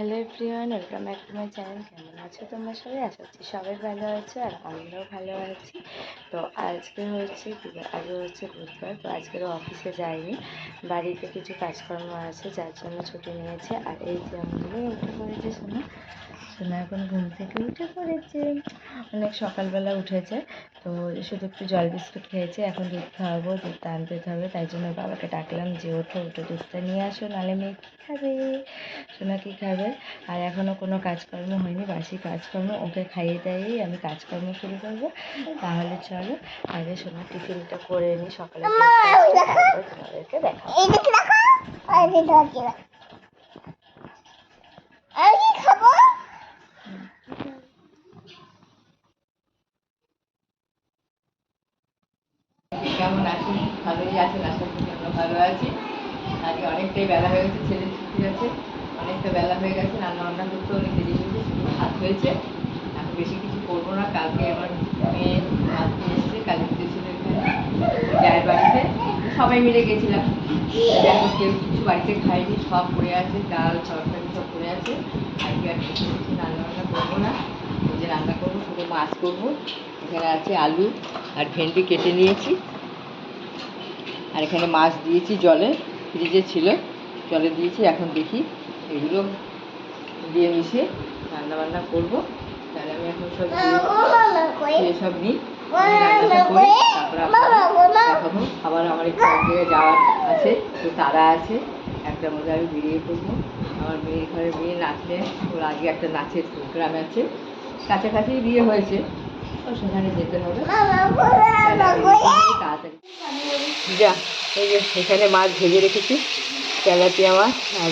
Hello everyone, welcome back to my channel. কেমন আছো তোমরা সবাই? আশা করছি সবাই ভালো আছো আর আমরাও ভালো আছি। তো আজকে হচ্ছে বুধবার। তো আজকেরও অফিসে যাইনি, বাড়িতে কিছু কাজকর্ম আছে যার জন্য ছুটি নিয়েছে। আর এই যে আমগুলো উঠে পড়েছে সোনা এখন ঘুম থেকে উঠে পড়েছে, অনেক সকালবেলা উঠেছে। তো শুধু একটু জল বিস্কুট খেয়েছে, এখন দুধ খাওয়াবো, দুধটা আনতে হবে। তাই জন্য বাবাকে ডাকলাম যে উঠে দুধটা নিয়ে আসো, নাহলে মেয়ে কী খাবে, সোনা কী খাবে। আর এখনও কোনো কাজকর্ম হয়নি, বাসি কাজকর্ম, ওকে খাইয়ে দাইয়েই আমি কাজকর্ম শুরু করবো। তাহলে চলো আগে সোনার টিফিনটা করে নিই, সকালে তারপর তোমাদেরকে দেখাবো। কেমন আছেন? ভালোই আছেন, আশা করি আমরা ভালো আছি। আজকে অনেকটাই বেলা হয়ে গেছে, ছেলের ছুটি আছে, অনেকটা বেলা হয়ে গেছে, রান্না বান্না করতে অনেক দেরি হয়েছে, শুধু ভাত হয়েছে। এখন বেশি কিছু করবো না। কালকে আমার মেয়ে ভাত নিয়ে এসেছে, কালী পুজো ছিল এখানে গায়ের বাড়িতে, সবাই মিলে গেছিলাম। দেখো কেউ কিছু বাড়িতে খাইনি, সব পড়ে আছে, ডাল তরকারি সব পড়ে আছে। আজকে আর কিছু কিছু রান্না বান্না করবো না, যে রান্না করবো শুধু মাছ করবো। এখানে আছে আলু আর ভেন্ডি কেটে নিয়েছি, আর এখানে মাছ দিয়েছি জলে, ফ্রিজে ছিল, জলে দিয়েছি। এখন দেখি এগুলো দিয়ে মিশিয়ে রান্নাবান্না করবো। তাহলে আমি এখন সব দিয়ে সব নিই, রান্নাটা করি, তারপরে দেখাবো। আবার আমার একটু এক জায়গায় যাওয়ার আছে, একটু তাড়া আছে, একটার মধ্যে আমি বেরিয়ে পড়বো। আমার মেয়ের ঘরে বিয়ে নাচলে, ওর আগে একটা নাচের প্রোগ্রাম আছে, কাছাকাছি বিয়ে হয়েছে, তো সেখানে যেতে হবে তাড়াতাড়ি। যা, এই যে এখানে মাছ ভেজে রেখেছি, তেলাপিয়া মাছ আর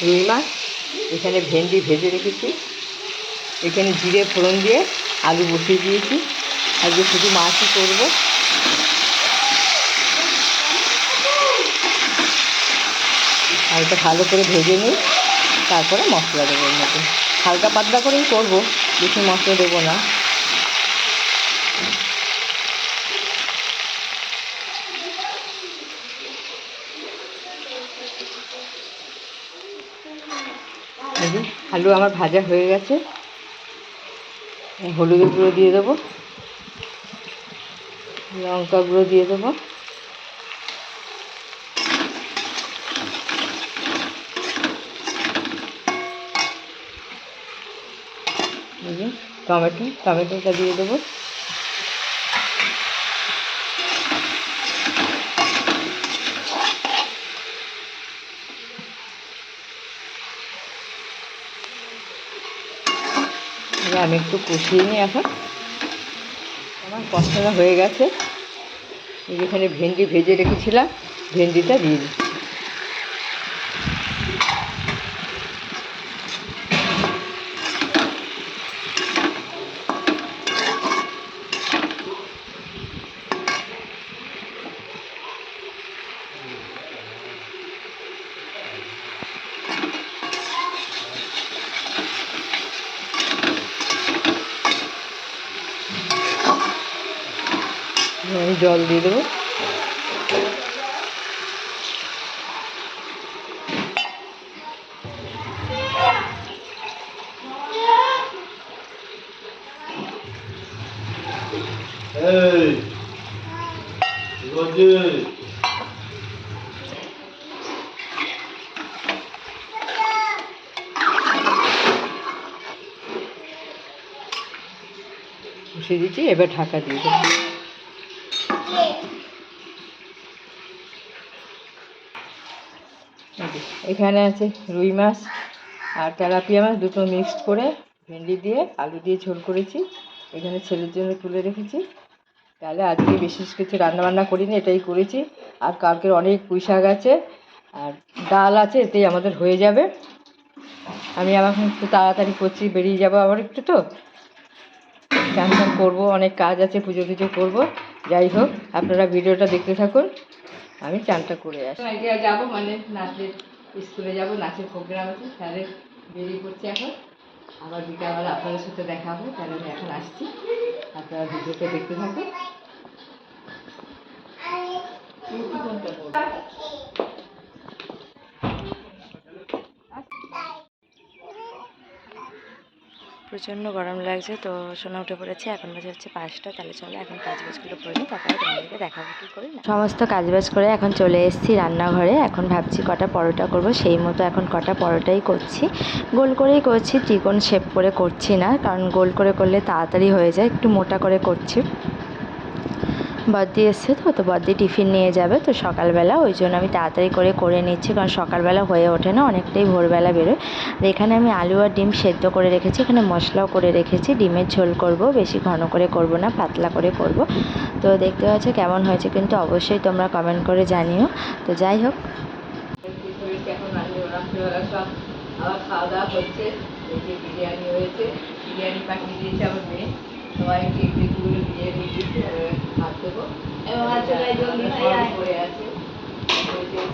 রুই মাছ। এখানে ভেন্ডি ভেজে রেখেছি, এখানে জিরে ফোড়ন দিয়ে আলু বসিয়ে দিয়েছি। আজকে শুধু মাছই করবো। আর এটা ভালো করে ভেজে নিই, তারপরে মশলা দেবো। এর মধ্যে হালকা পাতলা করেই করবো, বেশি মশলা দেবো না। আলু আমার ভাজা হয়ে গেছে, হলুদের গুঁড়ো দিয়ে দেবো, লঙ্কা গুঁড়ো দিয়ে দেবো, টমেটোটা দিয়ে দেবো, আমি একটু কষিয়ে নিই। এখন আমার কষানো হয়ে গেছে, যেখানে ভেন্ডি ভেজে রেখেছিলাম, ভেন্ডিটা দিয়ে দিচ্ছি। আমি জল দিয়ে দেবো। বসিয়ে দিচ্ছি, এবার ঢাকা দিয়ে দেবো। এখানে আছে রুই মাছ আর তেলাপিয়া মাছ, দুটো মিক্সড করে ভেন্ডি দিয়ে আলু দিয়ে ঝোল করেছি। এখানে ছেলের জন্য তুলে রেখেছি। তাহলে আজকে বিশেষ কিছু রান্নাবান্না করিনি, এটাই করেছি। আর কালকের অনেক পুঁই শাক আছে আর ডাল আছে, এতেই আমাদের হয়ে যাবে। আমি আবার একটু তাড়াতাড়ি করছি, বেরিয়ে যাবো আবার একটু, তো চান টান করবো, অনেক কাজ আছে, পুজো টুজো করবো। যাই হোক, আপনারা ভিডিওটা দেখতে থাকুন, আমি চানটা করে আসি। যাবো, মানে নাচের স্কুলে যাবো, নাচের প্রোগ্রাম আছে, তাহলে বেরিয়ে পড়ছি এখন। আবার বিকালবেলা আপনাদের সাথে দেখা হবে, তাহলে আমি এখন আসছি, আপনারা ভিডিওটা দেখতে থাকুন। প্রচণ্ড গরম লাগছে। তো সোনা উঠে পড়েছে, এখন বাজে হচ্ছে 5টা। তাহলে চলো এখন কাজবাজগুলো করে নিই, তারপরে তোমাদেরকে দেখাবো কী করি না। সমস্ত কাজবাজ করে এখন চলে এসেছি রান্নাঘরে। এখন ভাবছি কটা পরোটা করব, সেই মতো এখন কটা পরোটাই করছি। গোল করেই করছি, ত্রিকোণ শেপ করে করছি না, কারণ গোল করে করলে তাড়াতাড়ি হয়ে যায়, একটু মোটা করে করছি। বদ্দি এসছে, তো বদ্দি টিফিন নিয়ে যাবে তো সকালবেলা, ওই জন্য আমি তাড়াতাড়ি করে নিচ্ছি, কারণ সকালবেলা হয়ে ওঠে না, অনেকটাই ভোরবেলা বেরোয়। আর এখানে আমি আলু আর ডিম সেদ্ধ করে রেখেছি, এখানে মশলাও করে রেখেছি। ডিমের ঝোল করব, বেশি ঘন করে করব না, পাতলা করে করব। তো দেখতে পাচ্ছ কেমন হয়েছে, কিন্তু অবশ্যই তোমরা কমেন্ট করে জানিও। তো যাই হোক, এখন রাত্রিবেলা সব আবার খাওয়া দাওয়া করছে। এই যে বিরিয়ানি হয়েছে, বিরিয়ানি পাঠিয়ে দিয়েছে আমার মেয়ে, সবাইকে একটু একটু করে বিরিয়ানি দিয়েছে, ভাত দেবো। সবাই পড়ে আছে,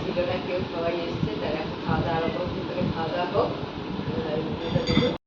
ছিল না কেউ, সবাই এসছে, তারা এখন খাওয়া দাওয়ার ওপর ভিতরে খাওয়া দাওয়া হোক।